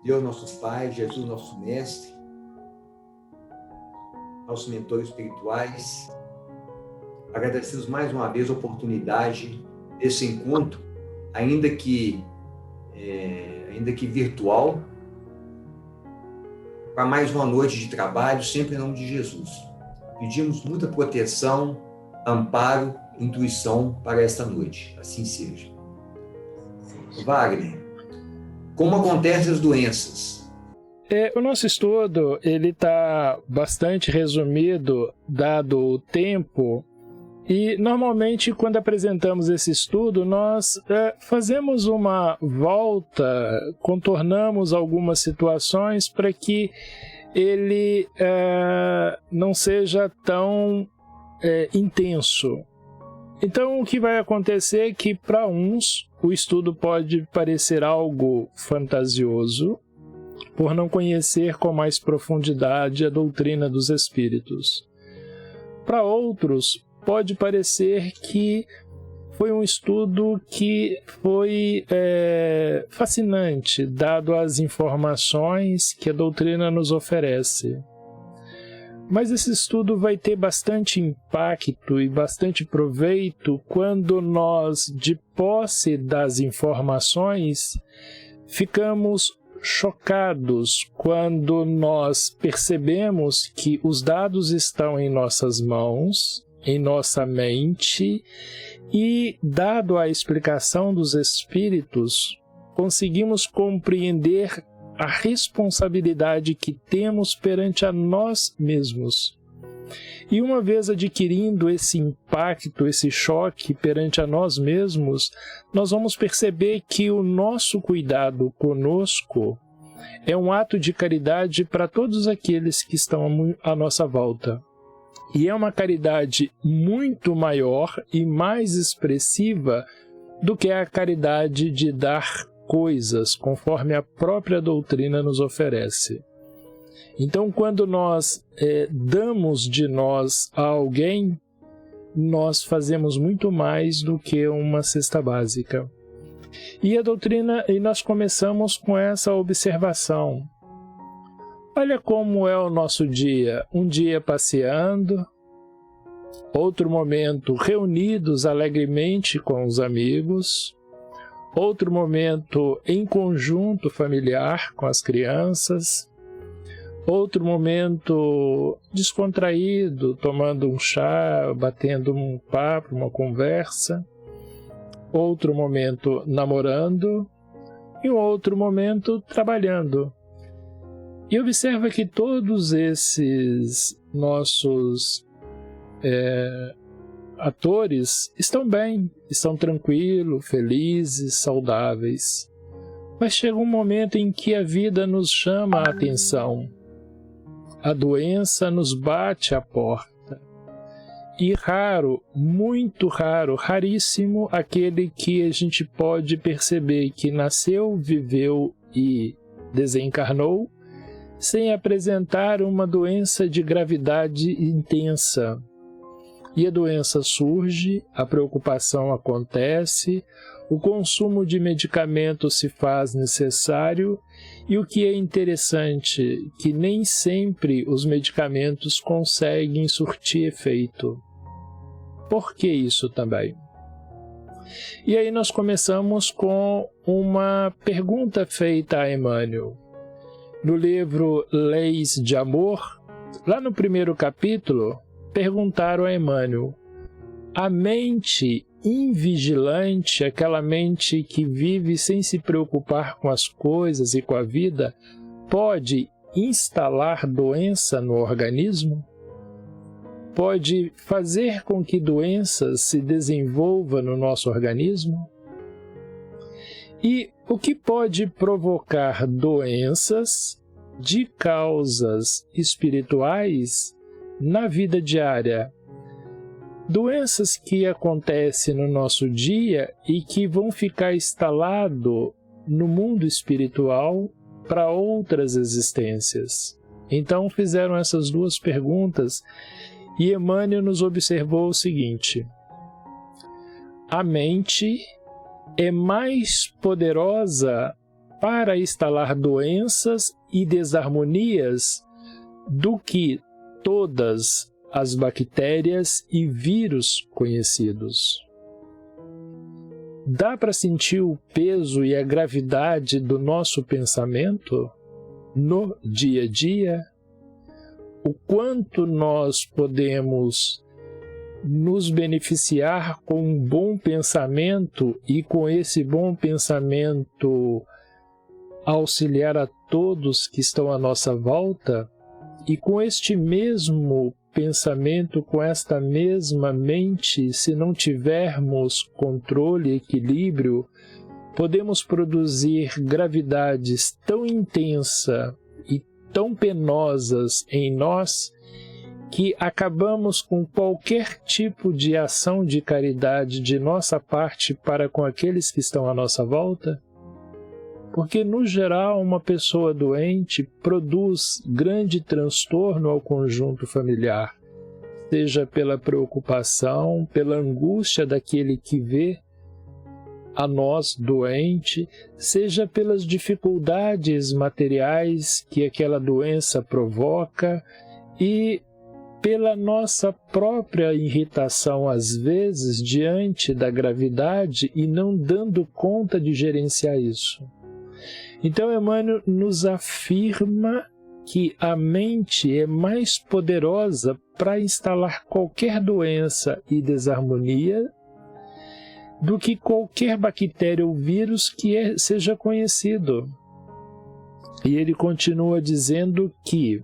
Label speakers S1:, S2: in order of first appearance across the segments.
S1: Deus nosso Pai, Jesus nosso Mestre, nossos mentores espirituais, agradecemos mais uma vez a oportunidade desse encontro, ainda que virtual, para mais uma noite de trabalho, sempre em nome de Jesus. Pedimos muita proteção, amparo, intuição para esta noite. Assim seja. Wagner, como acontecem as doenças?
S2: O nosso estudo está bastante resumido, dado o tempo, e normalmente quando apresentamos esse estudo, nós fazemos uma volta, contornamos algumas situações para que ele não seja tão intenso. Então o que vai acontecer é que para uns o estudo pode parecer algo fantasioso, por não conhecer com mais profundidade a doutrina dos espíritos. Para outros, pode parecer que foi um estudo que foi fascinante, dado as informações que a doutrina nos oferece. Mas esse estudo vai ter bastante impacto e bastante proveito quando nós, de posse das informações, ficamos chocados quando nós percebemos que os dados estão em nossas mãos, em nossa mente, e, dado a explicação dos espíritos, conseguimos compreender a responsabilidade que temos perante a nós mesmos. E uma vez adquirindo esse impacto, esse choque perante a nós mesmos, nós vamos perceber que o nosso cuidado conosco é um ato de caridade para todos aqueles que estão à nossa volta. E é uma caridade muito maior e mais expressiva do que a caridade de dar coisas, conforme a própria doutrina nos oferece. Então, quando nós damos de nós a alguém, nós fazemos muito mais do que uma cesta básica. E a doutrina, e nós começamos com essa observação. Olha como é o nosso dia. Um dia passeando, outro momento reunidos alegremente com os amigos, outro momento em conjunto familiar com as crianças, outro momento descontraído, tomando um chá, batendo um papo, uma conversa, outro momento namorando e um outro momento trabalhando. E observa que todos esses nossos atores estão bem, estão tranquilos, felizes, saudáveis. Mas chega um momento em que a vida nos chama a atenção. A doença nos bate à porta. E raro, muito raro, raríssimo aquele que a gente pode perceber que nasceu, viveu e desencarnou sem apresentar uma doença de gravidade intensa. E a doença surge, a preocupação acontece, o consumo de medicamentos se faz necessário e o que é interessante, que nem sempre os medicamentos conseguem surtir efeito. Por que isso também? E aí nós começamos com uma pergunta feita a Emmanuel. No livro Leis de Amor, lá no primeiro capítulo, perguntaram a Emmanuel: a mente invigilante, aquela mente que vive sem se preocupar com as coisas e com a vida, pode instalar doença no organismo? Pode fazer com que doenças se desenvolvam no nosso organismo? E o que pode provocar doenças de causas espirituais na vida diária? Doenças que acontecem no nosso dia e que vão ficar instalado no mundo espiritual para outras existências. Então fizeram essas duas perguntas e Emmanuel nos observou o seguinte: a mente é mais poderosa para instalar doenças e desarmonias do que todas as bactérias e vírus conhecidos. Dá para sentir o peso e a gravidade do nosso pensamento no dia a dia? O quanto nós podemos nos beneficiar com um bom pensamento e com esse bom pensamento auxiliar a todos que estão à nossa volta, e com este mesmo pensamento, com esta mesma mente, se não tivermos controle e equilíbrio, podemos produzir gravidades tão intensas e tão penosas em nós que acabamos com qualquer tipo de ação de caridade de nossa parte para com aqueles que estão à nossa volta? Porque, no geral, uma pessoa doente produz grande transtorno ao conjunto familiar, seja pela preocupação, pela angústia daquele que vê a nós doente, seja pelas dificuldades materiais que aquela doença provoca e pela nossa própria irritação, às vezes, diante da gravidade e não dando conta de gerenciar isso. Então, Emmanuel nos afirma que a mente é mais poderosa para instalar qualquer doença e desarmonia do que qualquer bactéria ou vírus que seja conhecido. E ele continua dizendo que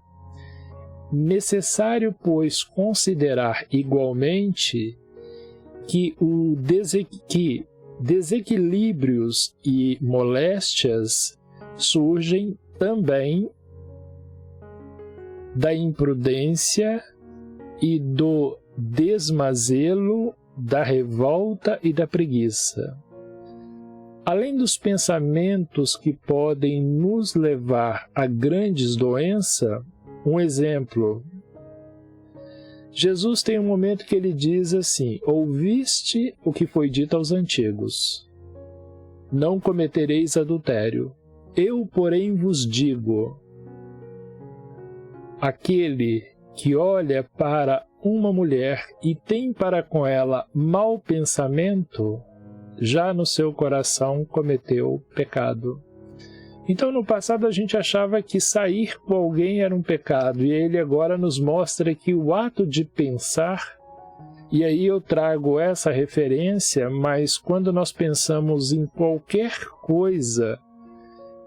S2: necessário, pois, considerar igualmente que desequilíbrios e moléstias surgem também da imprudência e do desmazelo, da revolta e da preguiça. Além dos pensamentos que podem nos levar a grandes doenças, um exemplo. Jesus tem um momento que ele diz assim: ouviste o que foi dito aos antigos, não cometereis adultério. Eu, porém, vos digo, aquele que olha para uma mulher e tem para com ela mau pensamento, já no seu coração cometeu pecado. Então, no passado, a gente achava que sair com alguém era um pecado, e ele agora nos mostra que o ato de pensar, e aí eu trago essa referência, mas quando nós pensamos em qualquer coisa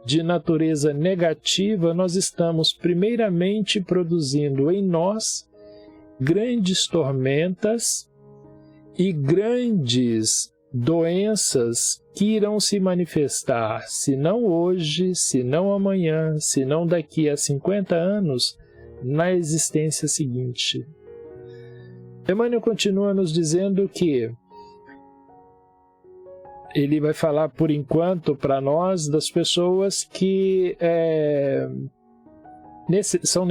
S2: de natureza negativa, nós estamos primeiramente produzindo em nós grandes tormentas e grandes doenças que irão se manifestar, se não hoje, se não amanhã, se não daqui a 50 anos, na existência seguinte. Emmanuel continua nos dizendo que ele vai falar por enquanto para nós das pessoas que são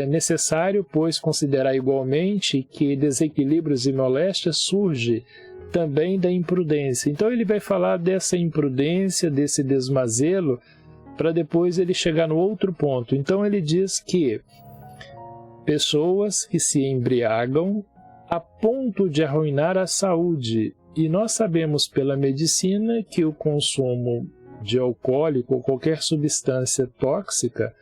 S2: necessário, pois, considerar igualmente que desequilíbrios e moléstias surgem também da imprudência. Então ele vai falar dessa imprudência, desse desmazelo, para depois ele chegar no outro ponto. Então ele diz que pessoas que se embriagam a ponto de arruinar a saúde, e nós sabemos pela medicina que o consumo de alcoólico ou qualquer substância tóxica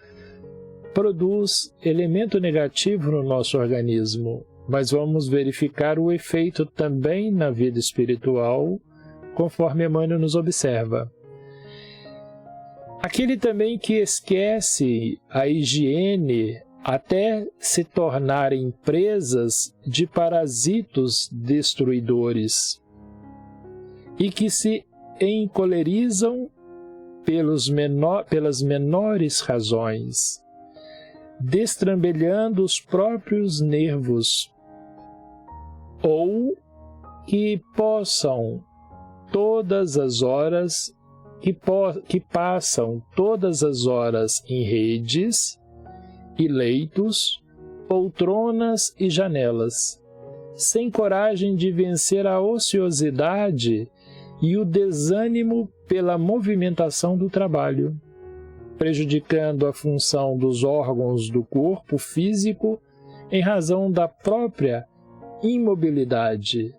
S2: produz elemento negativo no nosso organismo, mas vamos verificar o efeito também na vida espiritual, conforme Emmanuel nos observa. Aquele também que esquece a higiene até se tornarem presas de parasitos destruidores e que se encolerizam pelas menores razões, destrambelhando os próprios nervos, ou que possam todas as horas, que passam todas as horas em redes e leitos, poltronas e janelas, sem coragem de vencer a ociosidade e o desânimo pela movimentação do trabalho. prejudicando a função dos órgãos do corpo físico em razão da própria imobilidade.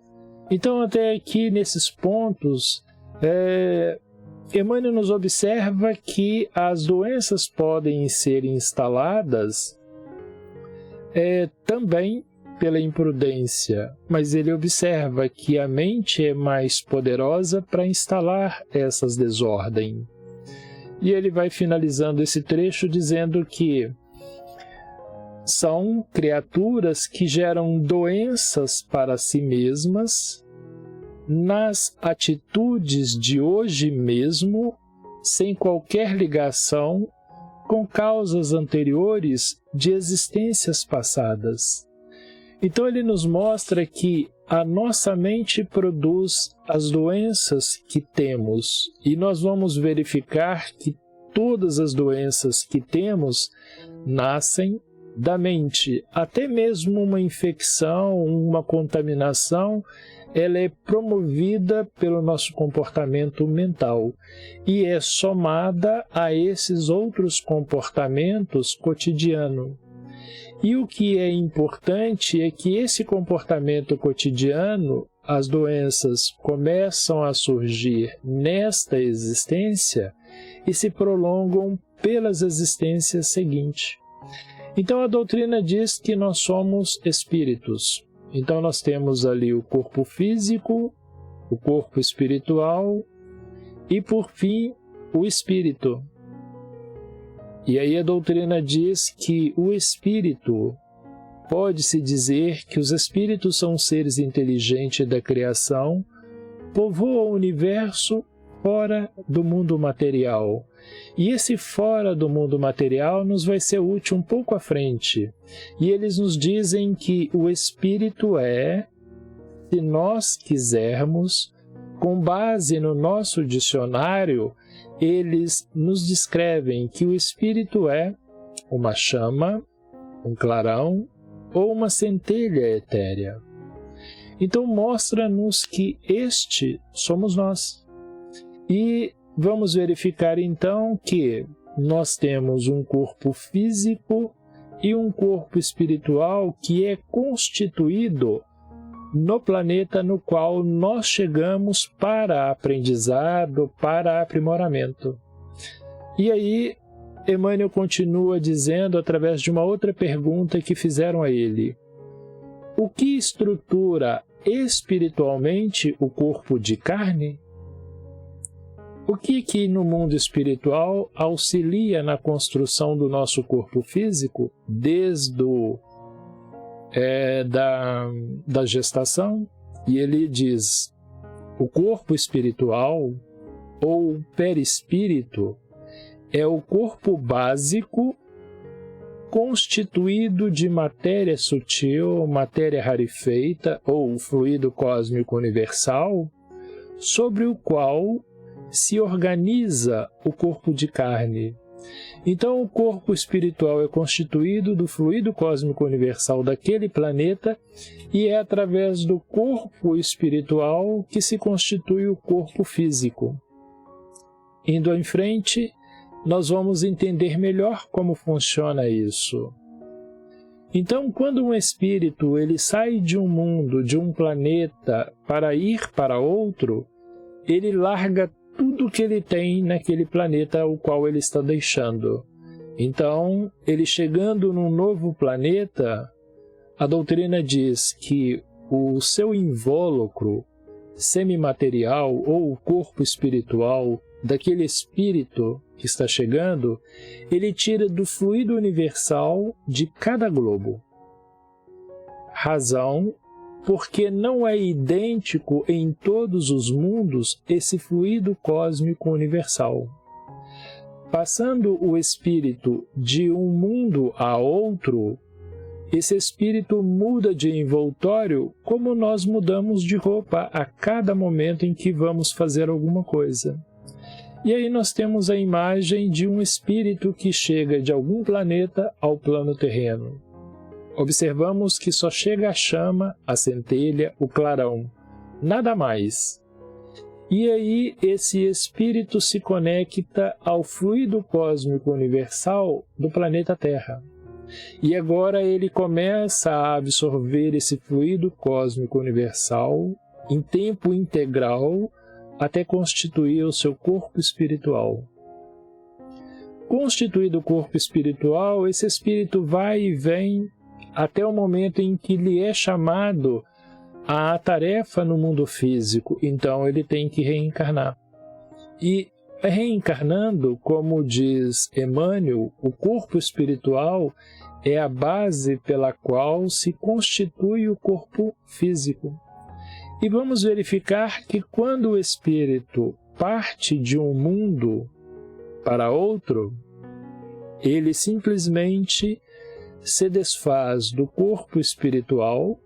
S2: Então, até aqui nesses pontos, Emmanuel nos observa que as doenças podem ser instaladas também pela imprudência, mas ele observa que a mente é mais poderosa para instalar essas desordens. E ele vai finalizando esse trecho dizendo que são criaturas que geram doenças para si mesmas nas atitudes de hoje mesmo, sem qualquer ligação com causas anteriores de existências passadas. Então ele nos mostra que a nossa mente produz as doenças que temos, e nós vamos verificar que todas as doenças que temos nascem da mente. Até mesmo uma infecção, uma contaminação, ela é promovida pelo nosso comportamento mental e é somada a esses outros comportamentos cotidianos. E o que é importante é que esse comportamento cotidiano, as doenças começam a surgir nesta existência e se prolongam pelas existências seguintes. Então a doutrina diz que nós somos espíritos. Então nós temos ali o corpo físico, o corpo espiritual e, por fim, o espírito. E aí a doutrina diz que o espírito, pode-se dizer que os espíritos são seres inteligentes da criação, povoam o universo fora do mundo material. E esse fora do mundo material nos vai ser útil um pouco à frente. E eles nos dizem que o espírito é, se nós quisermos, com base no nosso dicionário, eles nos descrevem que o espírito é uma chama, um clarão ou uma centelha etérea. Então mostra-nos que este somos nós. E vamos verificar então que nós temos um corpo físico e um corpo espiritual que é constituído no planeta no qual nós chegamos para aprendizado, para aprimoramento. E aí, Emmanuel continua dizendo, através de uma outra pergunta que fizeram a ele: o que estrutura espiritualmente o corpo de carne? O que no mundo espiritual auxilia na construção do nosso corpo físico, desde da gestação? E ele diz: o corpo espiritual, ou perispírito, é o corpo básico constituído de matéria sutil, matéria rarefeita, ou fluido cósmico universal, sobre o qual se organiza o corpo de carne. Então, o corpo espiritual é constituído do fluido cósmico universal daquele planeta e é através do corpo espiritual que se constitui o corpo físico. Indo em frente, nós vamos entender melhor como funciona isso. Então, quando um espírito ele sai de um mundo, de um planeta, para ir para outro, ele larga tudo que ele tem naquele planeta o qual ele está deixando. Então, ele chegando num novo planeta, a doutrina diz que o seu invólucro semimaterial ou o corpo espiritual daquele espírito que está chegando, ele tira do fluido universal de cada globo. Razão porque não é idêntico em todos os mundos esse fluido cósmico universal. Passando o espírito de um mundo a outro, esse espírito muda de envoltório como nós mudamos de roupa a cada momento em que vamos fazer alguma coisa. E aí nós temos a imagem de um espírito que chega de algum planeta ao plano terreno. Observamos que só chega a chama, a centelha, o clarão, nada mais. E aí esse espírito se conecta ao fluido cósmico universal do planeta Terra. E agora ele começa a absorver esse fluido cósmico universal em tempo integral até constituir o seu corpo espiritual. Constituído o corpo espiritual, esse espírito vai e vem até o momento em que lhe é chamado a tarefa no mundo físico, então ele tem que reencarnar. E reencarnando, como diz Emmanuel, o corpo espiritual é a base pela qual se constitui o corpo físico. E vamos verificar que quando o espírito parte de um mundo para outro, ele simplesmente se desfaz do corpo espiritual,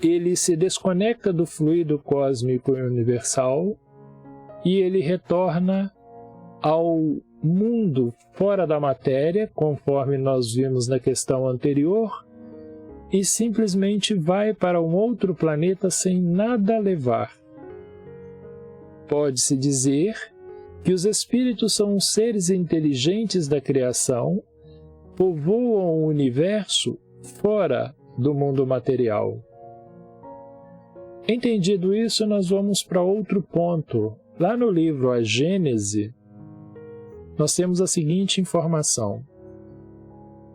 S2: ele se desconecta do fluido cósmico universal e ele retorna ao mundo fora da matéria, conforme nós vimos na questão anterior, e simplesmente vai para um outro planeta sem nada levar. Pode-se dizer que os espíritos são seres inteligentes da criação, povoam o universo fora do mundo material. Entendido isso, nós vamos para outro ponto. Lá no livro A Gênese, nós temos a seguinte informação.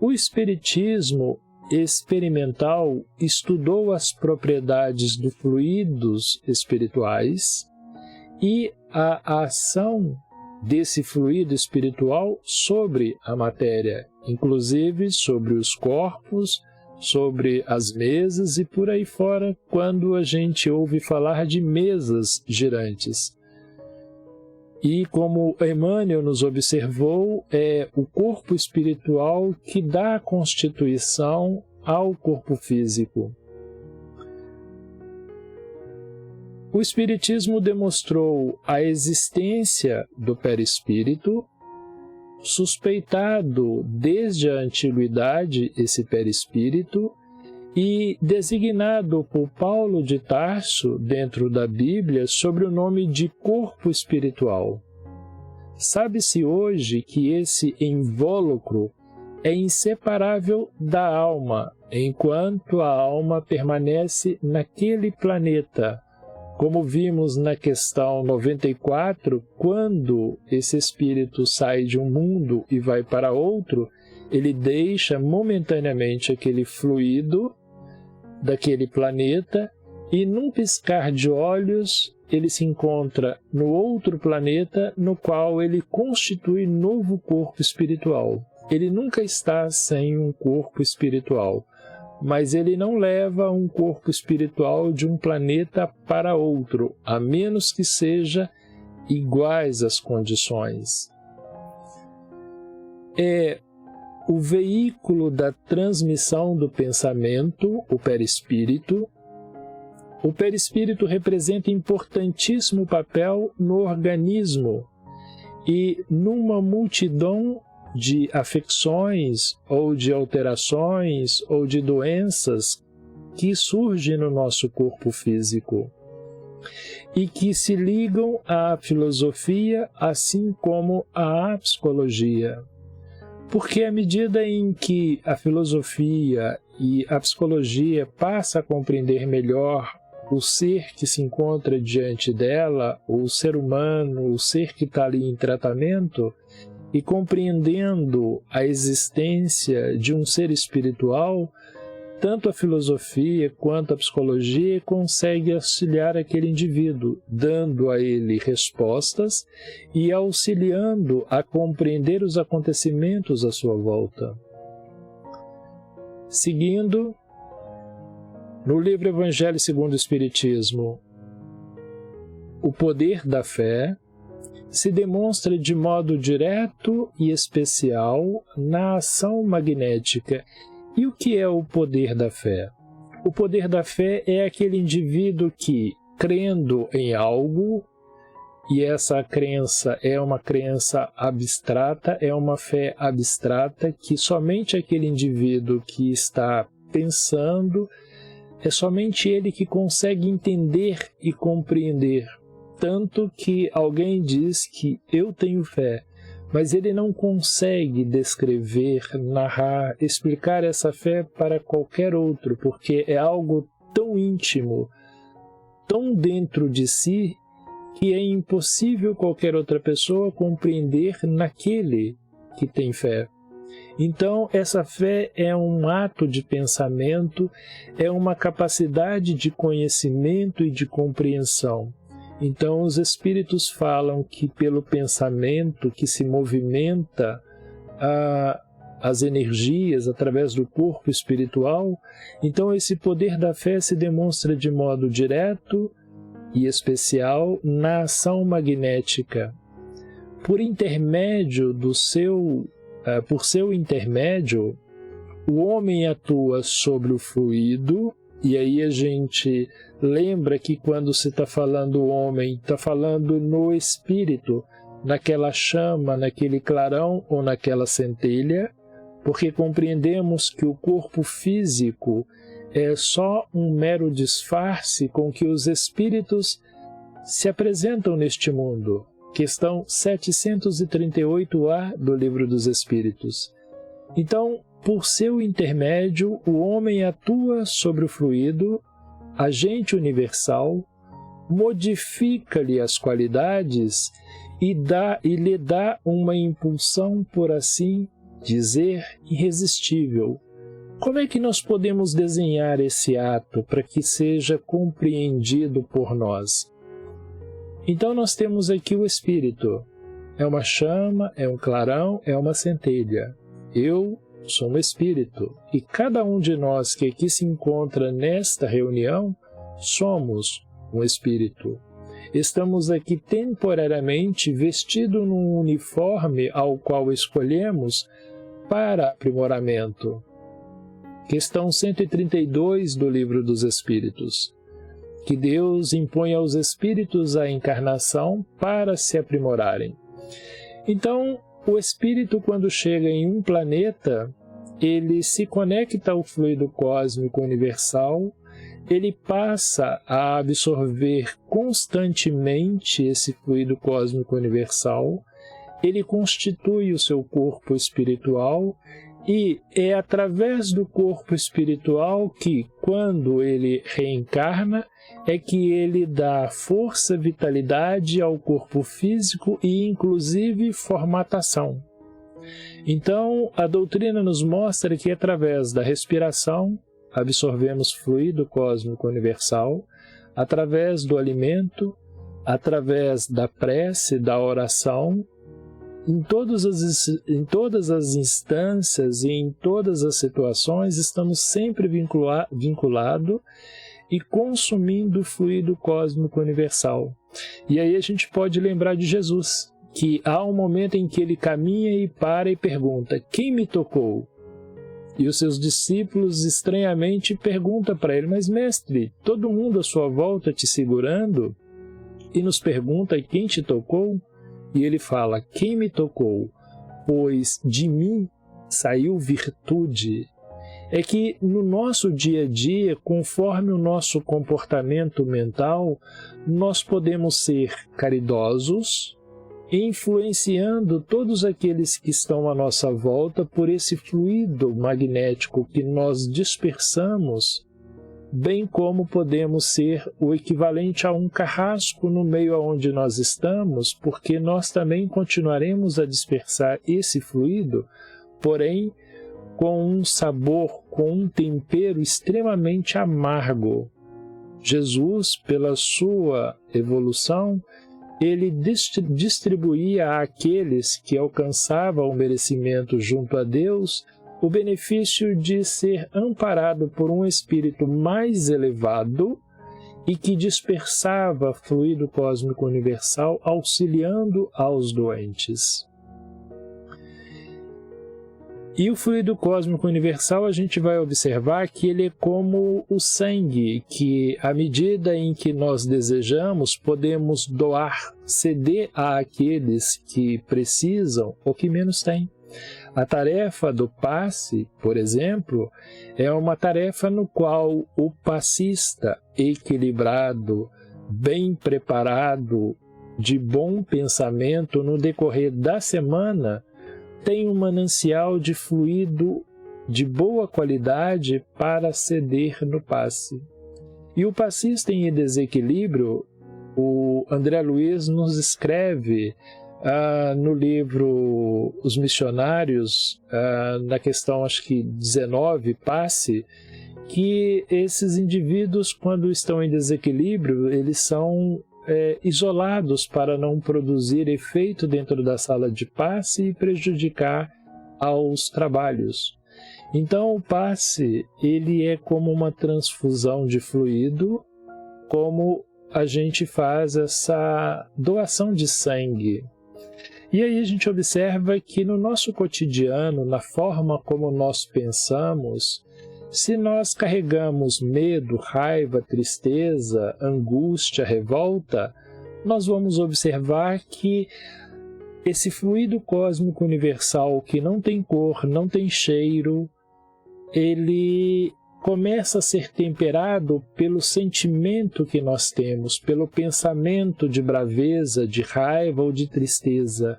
S2: O Espiritismo experimental estudou as propriedades dos fluidos espirituais e a ação desse fluido espiritual sobre a matéria, inclusive sobre os corpos, sobre as mesas e por aí fora, quando a gente ouve falar de mesas girantes. E como Emmanuel nos observou, é o corpo espiritual que dá a constituição ao corpo físico. O Espiritismo demonstrou a existência do perispírito, suspeitado desde a antiguidade esse perispírito e designado por Paulo de Tarso, dentro da Bíblia, sobre o nome de corpo espiritual. Sabe-se hoje que esse invólucro é inseparável da alma, enquanto a alma permanece naquele planeta. Como vimos na questão 94, quando esse espírito sai de um mundo e vai para outro, ele deixa momentaneamente aquele fluido daquele planeta e, num piscar de olhos, ele se encontra no outro planeta, no qual ele constitui novo corpo espiritual. Ele nunca está sem um corpo espiritual, mas ele não leva um corpo espiritual de um planeta para outro, a menos que seja iguais as condições. É o veículo da transmissão do pensamento, o perispírito. O perispírito representa importantíssimo papel no organismo e numa multidão de afecções ou de alterações ou de doenças que surgem no nosso corpo físico e que se ligam à filosofia assim como à psicologia. Porque à medida em que a filosofia e a psicologia passa a compreender melhor o ser que se encontra diante dela, o ser humano, o ser que está ali em tratamento, e compreendendo a existência de um ser espiritual, tanto a filosofia quanto a psicologia consegue auxiliar aquele indivíduo, dando a ele respostas e auxiliando a compreender os acontecimentos à sua volta. Seguindo, no livro Evangelho segundo o Espiritismo, o poder da fé se demonstra de modo direto e especial na ação magnética. E o que é o poder da fé? O poder da fé é aquele indivíduo que, crendo em algo, e essa crença é uma crença abstrata, é uma fé abstrata que somente aquele indivíduo que está pensando É somente ele que consegue entender e compreender. Tanto que alguém diz que eu tenho fé, mas ele não consegue descrever, narrar, explicar essa fé para qualquer outro, porque é algo tão íntimo, tão dentro de si, que é impossível qualquer outra pessoa compreender naquele que tem fé. Então, essa fé é um ato de pensamento, é uma capacidade de conhecimento e de compreensão. Então, os Espíritos falam que pelo pensamento que se movimenta as energias através do corpo espiritual, então esse poder da fé se demonstra de modo direto e especial na ação magnética. Por seu intermédio, o homem atua sobre o fluido, e aí a gente lembra que quando se está falando o homem, está falando no espírito, naquela chama, naquele clarão ou naquela centelha, porque compreendemos que o corpo físico é só um mero disfarce com que os espíritos se apresentam neste mundo. Questão 738A do Livro dos Espíritos. Então, por seu intermédio, o homem atua sobre o fluido, agente universal, modifica-lhe as qualidades e lhe dá uma impulsão, por assim dizer, irresistível. Como é que nós podemos desenhar esse ato para que seja compreendido por nós? Então nós temos aqui o Espírito. É uma chama, é um clarão, é uma centelha. Eu sou um Espírito. E cada um de nós que aqui se encontra nesta reunião, somos um Espírito. Estamos aqui temporariamente vestidos num uniforme ao qual escolhemos para aprimoramento. Questão 132 do Livro dos Espíritos. Que Deus impõe aos espíritos a encarnação para se aprimorarem. Então, o espírito, quando chega em um planeta, ele se conecta ao fluido cósmico universal, ele passa a absorver constantemente esse fluido cósmico universal, ele constitui o seu corpo espiritual, e é através do corpo espiritual que, quando ele reencarna, é que ele dá força, vitalidade ao corpo físico e, inclusive, formatação. Então, a doutrina nos mostra que, através da respiração, absorvemos fluido cósmico universal, através do alimento, através da prece, da oração, em todas as instâncias e em todas as situações, estamos sempre vinculados e consumindo o fluido cósmico universal. E aí a gente pode lembrar de Jesus, que há um momento em que ele caminha e para e pergunta: quem me tocou? E os seus discípulos estranhamente perguntam para ele: mas mestre, todo mundo à sua volta te segurando? E nos pergunta: quem te tocou? E ele fala: quem me tocou? Pois de mim saiu virtude. É que no nosso dia a dia, conforme o nosso comportamento mental, nós podemos ser caridosos, influenciando todos aqueles que estão à nossa volta por esse fluido magnético que nós dispersamos, bem como podemos ser o equivalente a um carrasco no meio aonde nós estamos, porque nós também continuaremos a dispersar esse fluido, porém com um sabor, com um tempero extremamente amargo. Jesus, pela sua evolução, ele distribuía àqueles que alcançavam o merecimento junto a Deus o benefício de ser amparado por um espírito mais elevado e que dispersava fluido cósmico universal, auxiliando aos doentes. E o fluido cósmico universal, a gente vai observar que ele é como o sangue, que à medida em que nós desejamos, podemos doar, ceder àqueles que precisam ou que menos têm. A tarefa do passe, por exemplo, é uma tarefa no qual o passista equilibrado, bem preparado, de bom pensamento no decorrer da semana, tem um manancial de fluido de boa qualidade para ceder no passe. E o passista em desequilíbrio, o André Luiz nos escreve no livro Os Missionários, na questão acho que 19, passe, que esses indivíduos, quando estão em desequilíbrio, eles são isolados para não produzir efeito dentro da sala de passe e prejudicar aos trabalhos. Então o passe, ele é como uma transfusão de fluido, como a gente faz essa doação de sangue. E aí a gente observa que no nosso cotidiano, na forma como nós pensamos, se nós carregamos medo, raiva, tristeza, angústia, revolta, nós vamos observar que esse fluido cósmico universal que não tem cor, não tem cheiro, ele começa a ser temperado pelo sentimento que nós temos, pelo pensamento de braveza, de raiva ou de tristeza.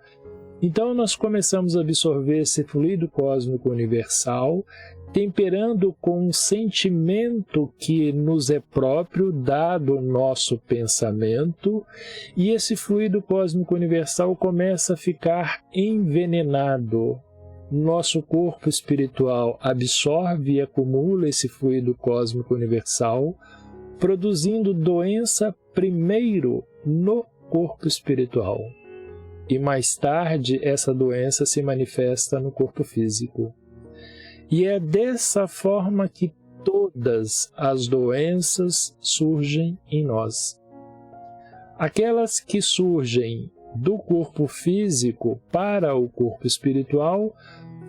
S2: Então nós começamos a absorver esse fluido cósmico universal, temperando com um sentimento que nos é próprio, dado o nosso pensamento, e esse fluido cósmico universal começa a ficar envenenado. Nosso corpo espiritual absorve e acumula esse fluido cósmico universal, produzindo doença primeiro no corpo espiritual. E mais tarde essa doença se manifesta no corpo físico. E é dessa forma que todas as doenças surgem em nós. Aquelas que surgem do corpo físico para o corpo espiritual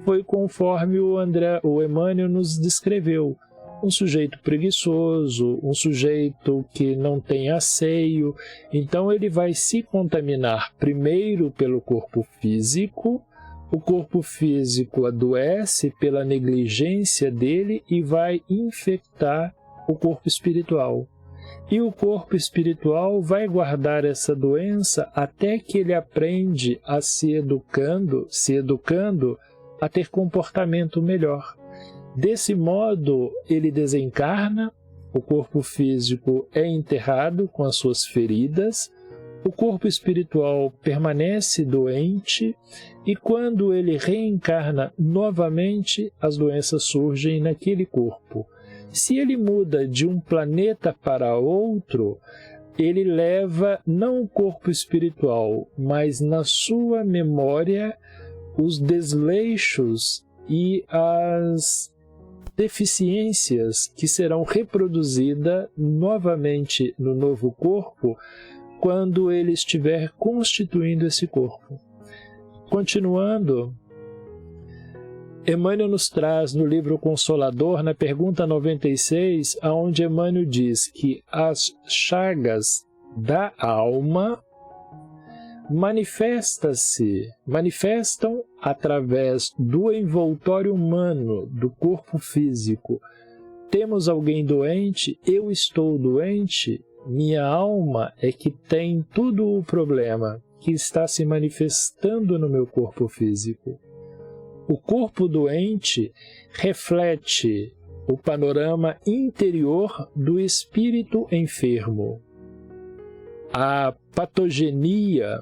S2: foi conforme o Emmanuel nos descreveu. Um sujeito preguiçoso, um sujeito que não tem asseio, então ele vai se contaminar primeiro pelo corpo físico, o corpo físico adoece pela negligência dele e vai infectar o corpo espiritual. E o corpo espiritual vai guardar essa doença até que ele aprende a se educando a ter comportamento melhor. Desse modo, ele desencarna, o corpo físico é enterrado com as suas feridas, o corpo espiritual permanece doente e quando ele reencarna novamente, as doenças surgem naquele corpo. Se ele muda de um planeta para outro, ele leva não o corpo espiritual, mas na sua memória os desleixos e as deficiências que serão reproduzidas novamente no novo corpo quando ele estiver constituindo esse corpo. Continuando, Emmanuel nos traz no livro Consolador, na pergunta 96, onde Emmanuel diz que as chagas da alma manifestam através do envoltório humano, do corpo físico. Temos alguém doente, eu estou doente, minha alma é que tem tudo o problema que está se manifestando no meu corpo físico. O corpo doente reflete o panorama interior do espírito enfermo. A patogenia,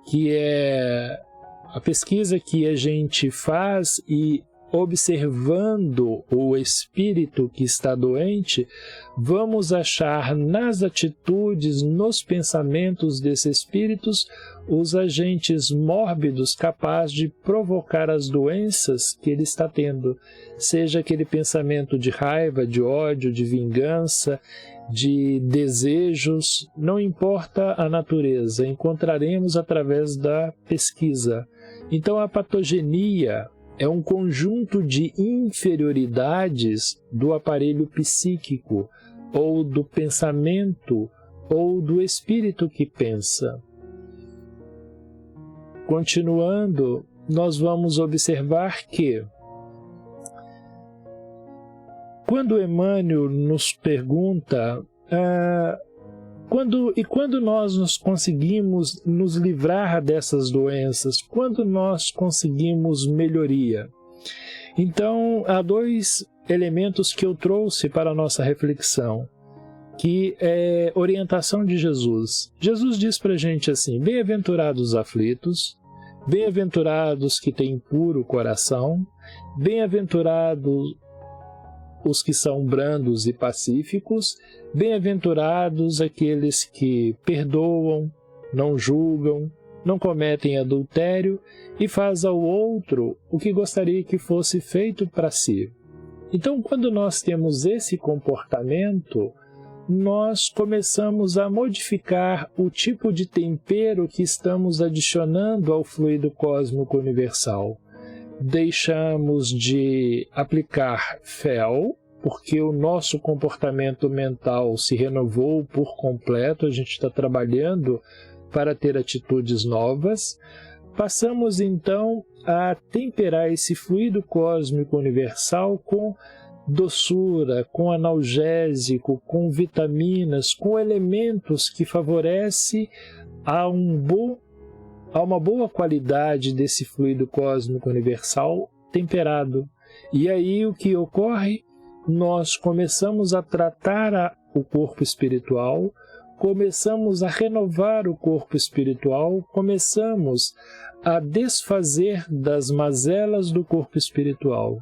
S2: que é a pesquisa que a gente faz e observando o espírito que está doente, vamos achar nas atitudes, nos pensamentos desses espíritos, os agentes mórbidos capazes de provocar as doenças que ele está tendo, seja aquele pensamento de raiva, de ódio, de vingança, de desejos, não importa a natureza, encontraremos através da pesquisa. Então a patogenia é um conjunto de inferioridades do aparelho psíquico, ou do pensamento, ou do espírito que pensa. Continuando, nós vamos observar que quando Emmanuel nos pergunta quando nós conseguimos nos livrar dessas doenças, quando nós conseguimos melhoria. Então, há dois elementos que eu trouxe para a nossa reflexão, que é orientação de Jesus. Jesus diz para a gente assim: bem-aventurados os aflitos, bem-aventurados que têm puro coração, bem-aventurados os que são brandos e pacíficos, bem-aventurados aqueles que perdoam, não julgam, não cometem adultério e faz ao outro o que gostaria que fosse feito para si. Então, quando nós temos esse comportamento, nós começamos a modificar o tipo de tempero que estamos adicionando ao fluido cósmico universal. Deixamos de aplicar fel, porque o nosso comportamento mental se renovou por completo, a gente está trabalhando para ter atitudes novas. Passamos então a temperar esse fluido cósmico universal com doçura, com analgésico, com vitaminas, com elementos que favorecem a uma boa qualidade desse fluido cósmico universal temperado. E aí o que ocorre? Nós começamos a tratar o corpo espiritual, começamos a renovar o corpo espiritual, começamos a desfazer das mazelas do corpo espiritual.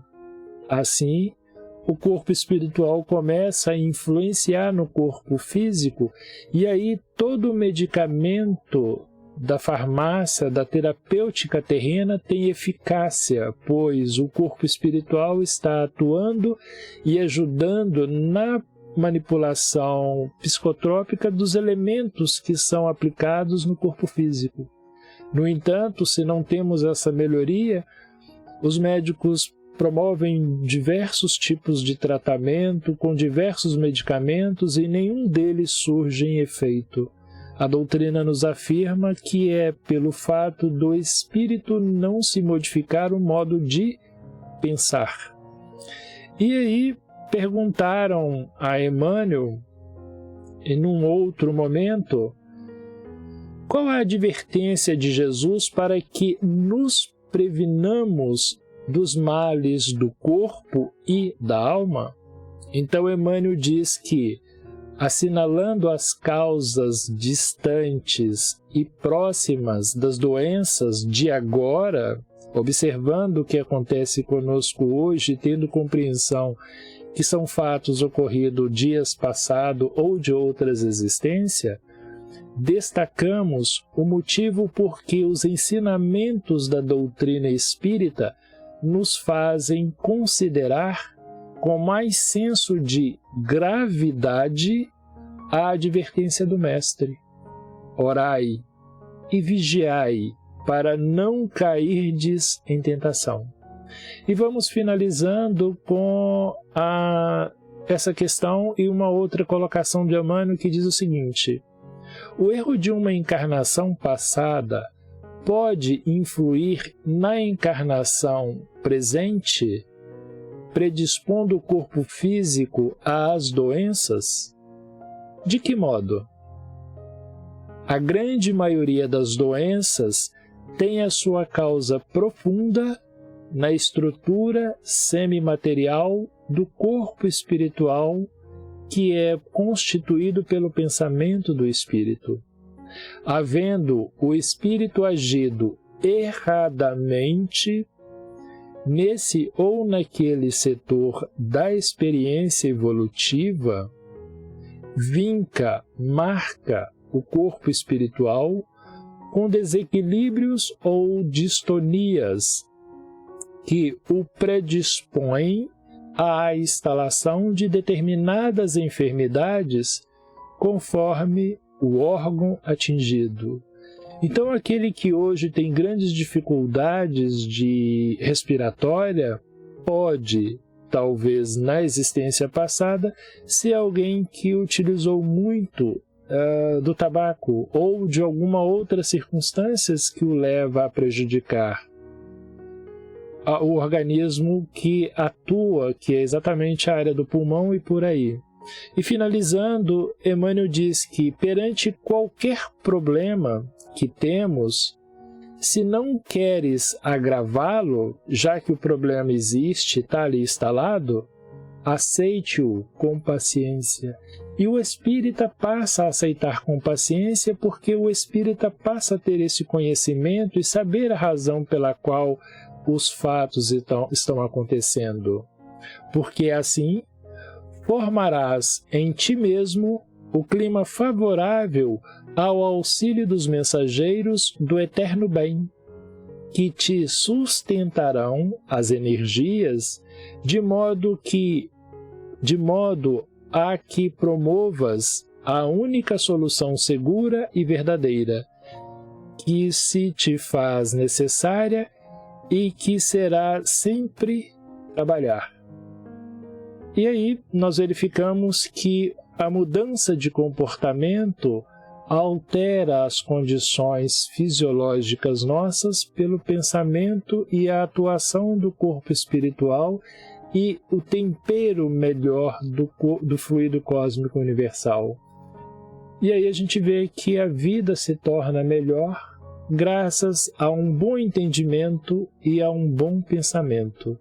S2: Assim, o corpo espiritual começa a influenciar no corpo físico, e aí todo o medicamento da farmácia, da terapêutica terrena tem eficácia, pois o corpo espiritual está atuando e ajudando na manipulação psicotrópica dos elementos que são aplicados no corpo físico. No entanto, se não temos essa melhoria, os médicos promovem diversos tipos de tratamento com diversos medicamentos e nenhum deles surge em efeito. A doutrina nos afirma que é pelo fato do espírito não se modificar o modo de pensar. E aí perguntaram a Emmanuel, em um outro momento, qual a advertência de Jesus para que nos previnamos dos males do corpo e da alma? Então Emmanuel diz que, assinalando as causas distantes e próximas das doenças de agora, observando o que acontece conosco hoje, tendo compreensão que são fatos ocorridos dias passados ou de outras existências, destacamos o motivo por que os ensinamentos da doutrina espírita nos fazem considerar com mais senso de gravidade a advertência do Mestre. Orai e vigiai para não cairdes em tentação. E vamos finalizando com essa questão e uma outra colocação de Emmanuel que diz o seguinte: o erro de uma encarnação passada pode influir na encarnação presente, predispondo o corpo físico às doenças? De que modo? A grande maioria das doenças tem a sua causa profunda na estrutura semimaterial do corpo espiritual, que é constituído pelo pensamento do espírito. Havendo o espírito agido erradamente nesse ou naquele setor da experiência evolutiva, marca o corpo espiritual com desequilíbrios ou distonias que o predispõem à instalação de determinadas enfermidades conforme o órgão atingido. Então, aquele que hoje tem grandes dificuldades de respiratória pode, talvez na existência passada, ser alguém que utilizou muito do tabaco ou de alguma outra circunstância que o leva a prejudicar. o organismo que atua, que é exatamente a área do pulmão e por aí. E finalizando, Emmanuel diz que perante qualquer problema que temos, se não queres agravá-lo, já que o problema existe, está ali instalado, aceite-o com paciência. E o espírita passa a aceitar com paciência porque o espírita passa a ter esse conhecimento e saber a razão pela qual os fatos estão acontecendo. Porque assim formarás em ti mesmo o clima favorável ao auxílio dos mensageiros do eterno bem, que te sustentarão as energias de modo a que promovas a única solução segura e verdadeira, que se te faz necessária e que será sempre trabalhar. E aí nós verificamos que a mudança de comportamento altera as condições fisiológicas nossas pelo pensamento e a atuação do corpo espiritual e o tempero melhor do fluido cósmico universal. E aí a gente vê que a vida se torna melhor graças a um bom entendimento e a um bom pensamento.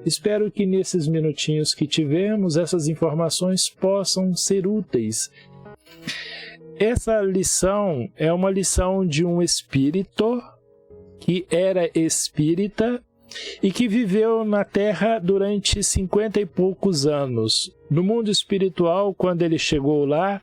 S2: Espero que nesses minutinhos que tivemos, essas informações possam ser úteis. Essa lição é uma lição de um espírito que era espírita e que viveu na Terra durante 50 e poucos anos. No mundo espiritual, quando ele chegou lá,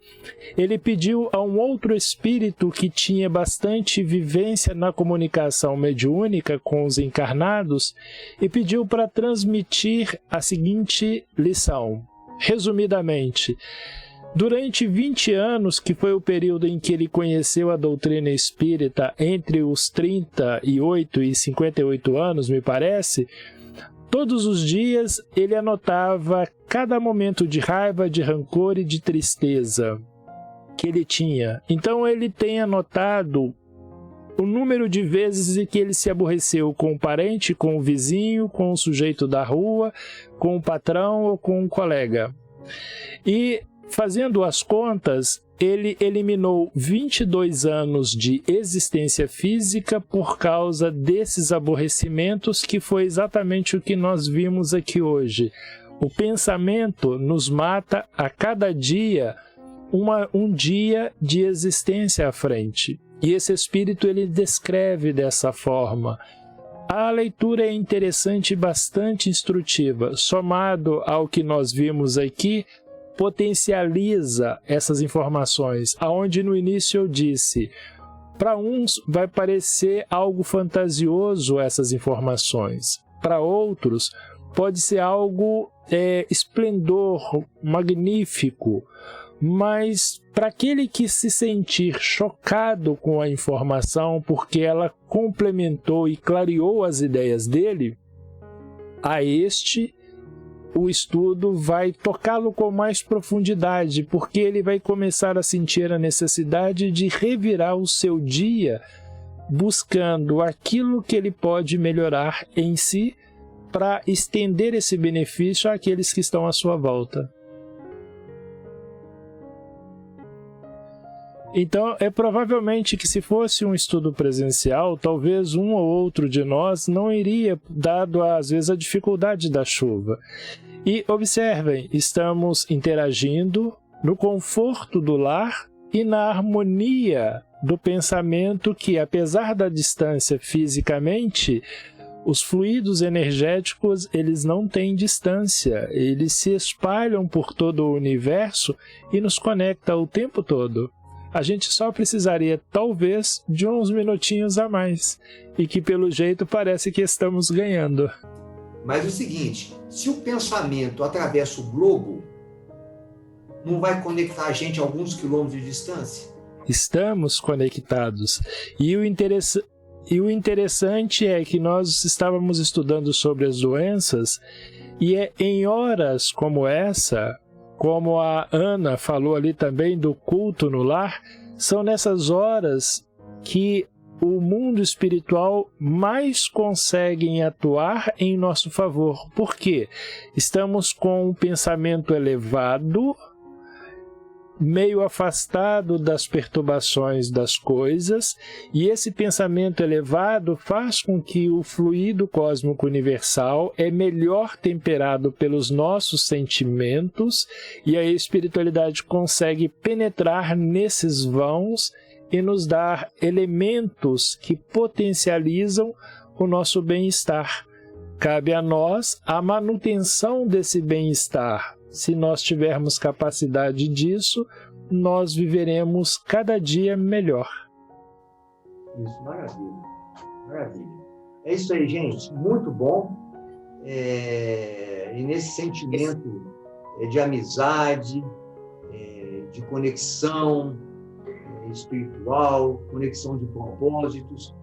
S2: ele pediu a um outro espírito que tinha bastante vivência na comunicação mediúnica com os encarnados e pediu para transmitir a seguinte lição. Resumidamente, durante 20 anos, que foi o período em que ele conheceu a doutrina espírita, entre os 38 e 58 anos, me parece, todos os dias ele anotava cada momento de raiva, de rancor e de tristeza que ele tinha. Então ele tem anotado o número de vezes em que ele se aborreceu com o parente, com o vizinho, com o sujeito da rua, com o patrão ou com o colega. E fazendo as contas, ele eliminou 22 anos de existência física por causa desses aborrecimentos, que foi exatamente o que nós vimos aqui hoje. O pensamento nos mata a cada dia um dia de existência à frente. E esse espírito ele descreve dessa forma. A leitura é interessante e bastante instrutiva. Somado ao que nós vimos aqui, potencializa essas informações, aonde no início eu disse, para uns vai parecer algo fantasioso essas informações, para outros pode ser algo esplendor, magnífico, mas para aquele que se sentir chocado com a informação porque ela complementou e clareou as ideias dele, a este o estudo vai tocá-lo com mais profundidade, porque ele vai começar a sentir a necessidade de revirar o seu dia buscando aquilo que ele pode melhorar em si para estender esse benefício àqueles que estão à sua volta. Então, é provavelmente que se fosse um estudo presencial, talvez um ou outro de nós não iria, dado às vezes a dificuldade da chuva. E observem, estamos interagindo no conforto do lar e na harmonia do pensamento que, apesar da distância fisicamente, os fluidos energéticos eles não têm distância, eles se espalham por todo o universo e nos conectam o tempo todo. A gente só precisaria, talvez, de uns minutinhos a mais, e que pelo jeito parece que estamos ganhando.
S1: Mas é o seguinte, se o pensamento atravessa o globo, não vai conectar a gente a alguns quilômetros de distância?
S2: Estamos conectados. E o interessante é que nós estávamos estudando sobre as doenças, e é em horas como essa, como a Ana falou ali também do culto no lar, são nessas horas que o mundo espiritual mais conseguem atuar em nosso favor. Por quê? Estamos com um pensamento elevado, meio afastado das perturbações das coisas, e esse pensamento elevado faz com que o fluido cósmico universal é melhor temperado pelos nossos sentimentos, e a espiritualidade consegue penetrar nesses vãos e nos dar elementos que potencializam o nosso bem-estar. Cabe a nós a manutenção desse bem-estar. Se nós tivermos capacidade disso, nós viveremos cada dia melhor.
S1: Isso, maravilha. Maravilha. É isso aí, gente. Muito bom. E nesse sentimento de amizade, de conexão espiritual, conexão de propósitos,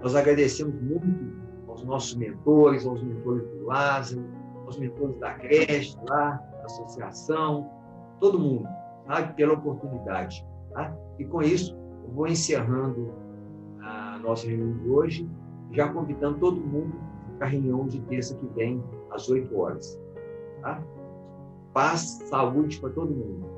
S1: nós agradecemos muito aos nossos mentores, aos mentores do Lázaro, aos mentores da creche lá, da associação, todo mundo, sabe, pela oportunidade. Tá? E com isso, eu vou encerrando a nossa reunião de hoje, já convidando todo mundo para a reunião de terça que vem, às 8 horas. Tá? Paz, saúde para todo mundo.